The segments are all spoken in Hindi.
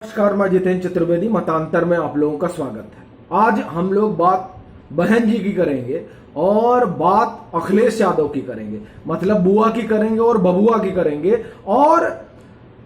नमस्कार, मैं जितेंद्र चतुर्वेदी। मतांतर में आप लोगों का स्वागत है। आज हम लोग बात बहन जी की करेंगे और बात अखिलेश यादव की करेंगे, मतलब बुआ की करेंगे और बबुआ की करेंगे। और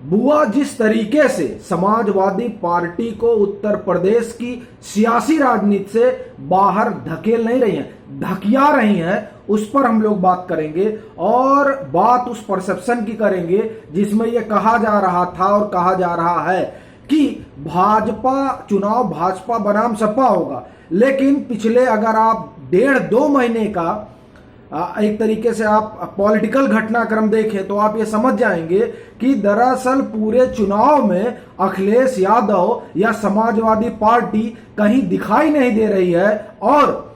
बुआ जिस तरीके से समाजवादी पार्टी को उत्तर प्रदेश की सियासी राजनीति से बाहर धकेल नहीं रही हैं, धकिया रही हैं, उस पर हम लोग बात करेंगे। और बात उस परसेप्शन की करेंगे जिसमें यह कहा जा रहा था और कहा जा रहा है कि भाजपा चुनाव भाजपा बनाम सपा होगा। लेकिन पिछले अगर आप 1.5-2 महीने का एक तरीके से आप पॉलिटिकल घटनाक्रम देखें तो आप ये समझ जाएंगे कि दरअसल पूरे चुनाव में अखिलेश यादव या समाजवादी पार्टी कहीं दिखाई नहीं दे रही है। और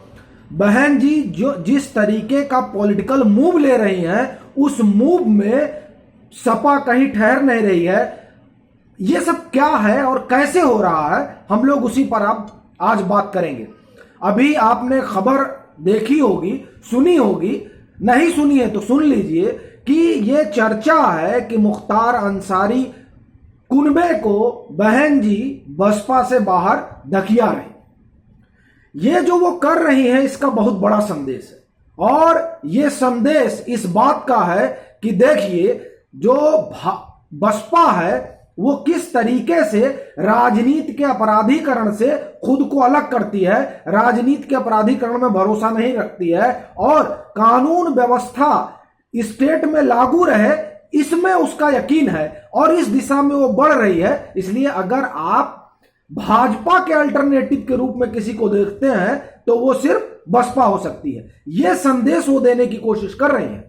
बहन जी जो जिस तरीके का पॉलिटिकल मूव ले रही हैं, उस मूव में सपा कहीं ठहर नहीं रही है। ये सब क्या है और कैसे हो रहा है, हम लोग उसी पर आप आज बात करेंगे। अभी आपने खबर देखी होगी, सुनी होगी, नहीं सुनी है तो सुन लीजिए कि ये चर्चा है कि मुख्तार अंसारी कुनबे को बहन जी बसपा से बाहर धकिया रहे। ये जो वो कर रही है इसका बहुत बड़ा संदेश है। और ये संदेश इस बात का है कि देखिए जो बसपा है वो किस तरीके से राजनीति के अपराधीकरण से खुद को अलग करती है, राजनीति के अपराधीकरण में भरोसा नहीं रखती है और कानून व्यवस्था स्टेट में लागू रहे इसमें उसका यकीन है और इस दिशा में वो बढ़ रही है। इसलिए अगर आप भाजपा के अल्टरनेटिव के रूप में किसी को देखते हैं तो वो सिर्फ बसपा हो सकती है। यह संदेश वो देने की कोशिश कर रहे हैं।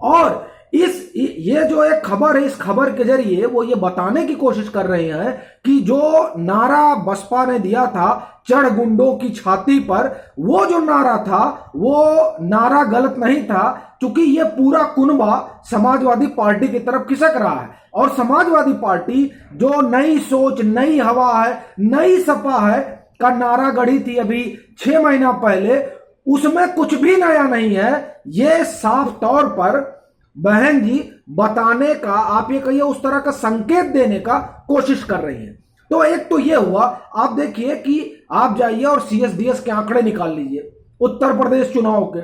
और ये जो एक खबर है, इस खबर के जरिए वो ये बताने की कोशिश कर रहे हैं कि जो नारा बसपा ने दिया था चढ़ गुंडों की छाती पर, वो जो नारा था वो नारा गलत नहीं था, क्योंकि ये पूरा कुनबा समाजवादी पार्टी की तरफ खिसक रहा है। और समाजवादी पार्टी जो नई सोच, नई हवा है, नई सपा है का नारा गढ़ी थी अभी 6 महीना पहले, उसमें कुछ भी नया नहीं है। ये साफ तौर पर बहन जी बताने का, आप ये कहिए उस तरह का संकेत देने का कोशिश कर रही हैं। तो एक तो ये हुआ, आप देखिए कि आप जाइए और सीएसडीएस के आंकड़े निकाल लीजिए उत्तर प्रदेश चुनाव के।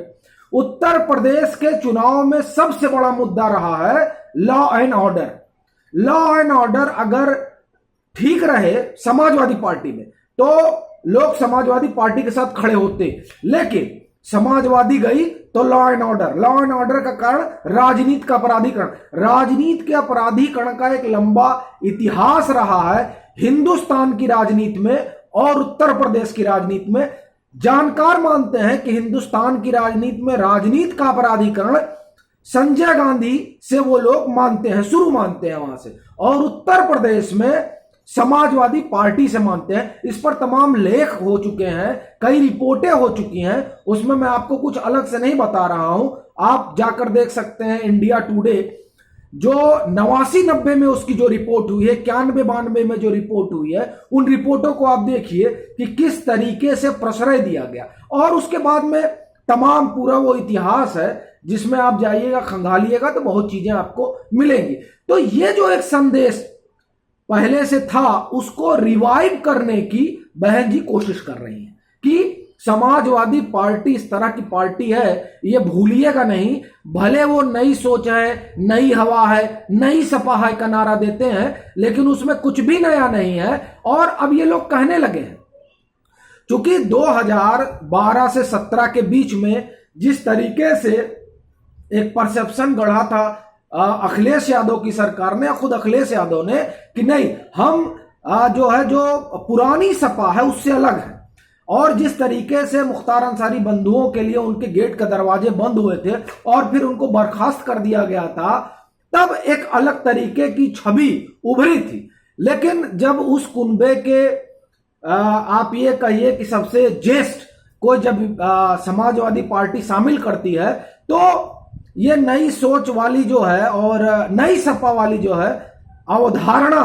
उत्तर प्रदेश के चुनाव में सबसे बड़ा मुद्दा रहा है law and order. Law and order अगर ठीक रहे समाजवादी पार्टी में तो लोग समाजवादी पार्टी के साथ खड़े होते, लेकिन समाजवादी गई तो लॉ एंड ऑर्डर का कारण राजनीति का अपराधीकरण। राजनीति के अपराधीकरण का एक लंबा इतिहास रहा है हिंदुस्तान की राजनीति में और उत्तर प्रदेश की राजनीति में। जानकार मानते हैं कि हिंदुस्तान की राजनीति में राजनीति का अपराधीकरण संजय गांधी से वो लोग मानते हैं, शुरू मानते हैं वहां से, और उत्तर प्रदेश में समाजवादी पार्टी से मानते हैं। इस पर तमाम लेख हो चुके हैं, कई रिपोर्टें हो चुकी हैं, उसमें मैं आपको कुछ अलग से नहीं बता रहा हूं। आप जाकर देख सकते हैं इंडिया टुडे जो 89-90 में उसकी जो रिपोर्ट हुई है, 91-92 में जो रिपोर्ट हुई है, उन रिपोर्टों को आप देखिए कि किस तरीके से प्रश्रय दिया गया। और उसके बाद में तमाम पूरा वो इतिहास है जिसमें आप जाइएगा, खंगालिएगा तो बहुत चीजें आपको मिलेंगी। तो ये जो एक संदेश पहले से था उसको रिवाइव करने की बहन जी कोशिश कर रही हैं कि समाजवादी पार्टी इस तरह की पार्टी है, ये भूलिएगा नहीं। भले वो नई सोच है, नई हवा है, नई सपा है का नारा देते हैं, लेकिन उसमें कुछ भी नया नहीं है। और अब ये लोग कहने लगे हैं, क्योंकि 2012 से 17 के बीच में जिस तरीके से एक परसेप्शन गढ़ा था अखिलेश यादव की सरकार ने, खुद अखिलेश यादव ने, कि नहीं हम जो पुरानी सपा है उससे अलग है। और जिस तरीके से मुख्तार अंसारी बंधुओं के लिए उनके गेट के दरवाजे बंद हुए थे और फिर उनको बर्खास्त कर दिया गया था, तब एक अलग तरीके की छवि उभरी थी। लेकिन जब उस कुनबे के आप ये कहिए कि सबसे ज्येष्ठ को जब समाजवादी पार्टी शामिल करती है तो ये नई सोच वाली जो है और नई सपा वाली जो है अवधारणा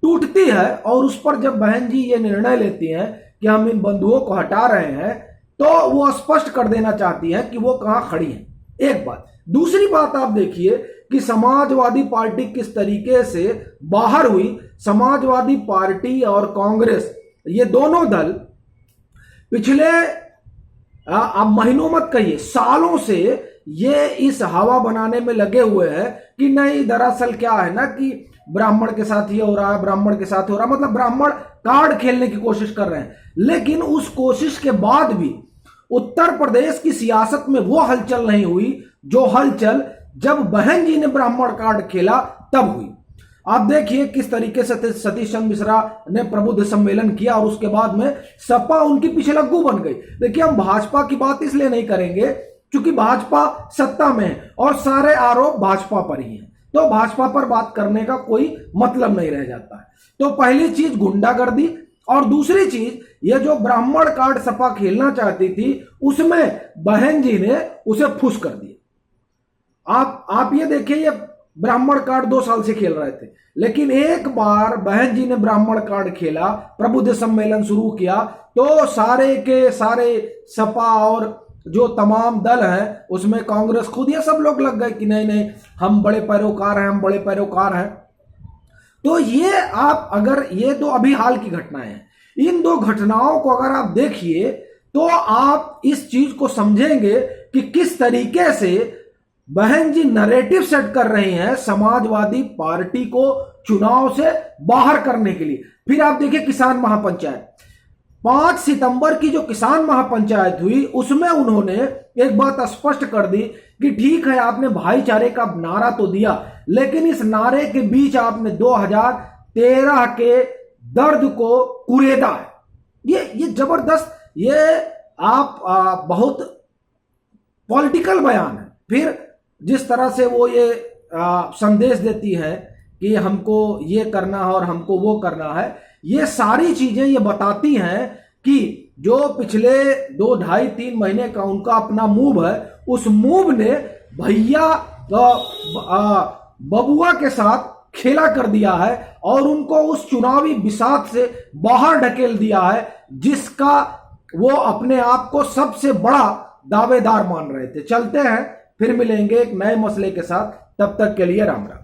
टूटती है। और उस पर जब बहन जी ये निर्णय लेती हैं कि हम इन बंधुओं को हटा रहे हैं, तो वो स्पष्ट कर देना चाहती हैं कि वो कहां खड़ी हैं। एक बात। दूसरी बात आप देखिए कि समाजवादी पार्टी किस तरीके से बाहर हुई। समाजवादी पार्टी और कांग्रेस, ये दोनों दल पिछले अब महीनों मत कहिए, सालों से ये इस हवा बनाने में लगे हुए हैं कि नहीं, दरअसल क्या है ना कि ब्राह्मण के साथ ये हो रहा है, ब्राह्मण के साथ हो रहा है, मतलब ब्राह्मण कार्ड खेलने की कोशिश कर रहे हैं। लेकिन उस कोशिश के बाद भी उत्तर प्रदेश की सियासत में वो हलचल नहीं हुई जो हलचल जब बहन जी ने ब्राह्मण कार्ड खेला तब हुई। आप देखिए किस तरीके से सतीश चंद्र मिश्रा ने प्रबुद्ध सम्मेलन किया और उसके बाद में सपा उनकी पीछे लग्गू बन गई। देखिए, हम भाजपा की बात इसलिए नहीं करेंगे क्योंकि भाजपा सत्ता में है और सारे आरोप भाजपा पर ही हैं, तो भाजपा पर बात करने का कोई मतलब नहीं रह जाता है। तो पहली चीज गुंडागर्दी, और दूसरी चीज ये जो ब्राह्मण कार्ड सपा खेलना चाहती थी उसमें बहन जी ने उसे फुस कर दिया। आप ये देखिए, ये ब्राह्मण कार्ड 2 साल से खेल रहे थे, लेकिन एक बार बहन जी ने ब्राह्मण कार्ड खेला, प्रबुद्ध सम्मेलन शुरू किया, तो सारे के सारे सपा और जो तमाम दल हैं उसमें कांग्रेस खुद, ये सब लोग लग गए कि नहीं नहीं हम बड़े पैरोकार हैं, हम बड़े पैरोकार हैं। तो ये आप अगर ये 2 अभी हाल की घटनाएं हैं, इन 2 घटनाओं को अगर आप देखिए तो आप इस चीज को समझेंगे कि किस तरीके से बहन जी नैरेटिव सेट कर रही हैं समाजवादी पार्टी को चुनाव से बाहर करने के लिए। फिर आप देखिए किसान महापंचायत, 5 सितंबर की जो किसान महापंचायत हुई उसमें उन्होंने एक बात स्पष्ट कर दी कि ठीक है, आपने भाईचारे का नारा तो दिया, लेकिन इस नारे के बीच आपने 2013 के दर्द को कुरेदा है। ये जबरदस्त, ये आप बहुत पॉलिटिकल बयान है। फिर जिस तरह से वो ये संदेश देती है कि हमको ये करना है और हमको वो करना है, ये सारी चीजें ये बताती हैं कि जो पिछले 2, 2.5, 3 महीने का उनका अपना मूव है, उस मूव ने भैया बबुआ के साथ खेला कर दिया है और उनको उस चुनावी बिसात से बाहर ढकेल दिया है जिसका वो अपने आप को सबसे बड़ा दावेदार मान रहे थे। चलते हैं, फिर मिलेंगे एक नए मसले के साथ, तब तक के लिए राम राम।